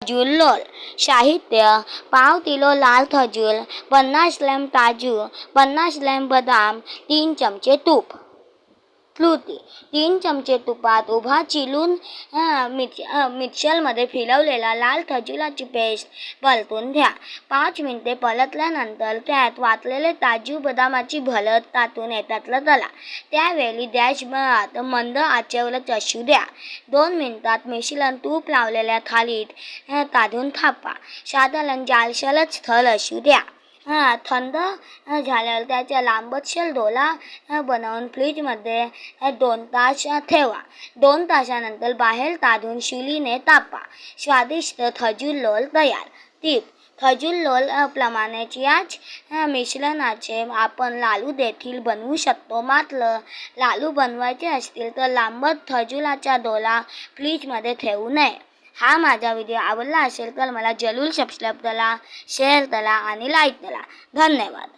खजूर लोल. साहित्य: पाव किलो लाल खजूर, 50 ग्रॅम काजू, 50 ग्रॅम बदाम, 3 चमचे तूप. कृती: 3 चमचे तुपात उभा चिरून मिक्सरमध्ये फिरवलेला लाल खजुराची पेस्ट परतून घ्या. 5 मिनिटे परतल्यानंतर त्यात वाटलेले काजू बदामाची भरड टाकून एकत्र करा. त्यावेळी गॅस मंद आचेवर असू द्या. 2 मिनिटात मिश्रण तूप लावलेल्या थालीत काढून थापा. साधारण जाडसरच थर असू द्या. थंड झाल्यावर त्याचा लांबटसर गोळा बनवून फ्रीजमध्ये 2 तास ठेवा. 2 तासानंतर बाहेर काढून शिलीने तापा. स्वादिष्ट खजूर लोल तयार. टीप: खजूर लोल प्रमाणेच याच मिश्रणाचे आपण लाडू देखील बनवू शकतो. मात्र लाडू बनवायचे असतील तर लांबट खजुराचा गोळा फ्रीजमध्ये ठेवू नये. हा माझा व्हिडिओ आवडला असेल तर मला जरूर सबस्क्राईब करा, शेअर करा आणि लाईक करा. धन्यवाद.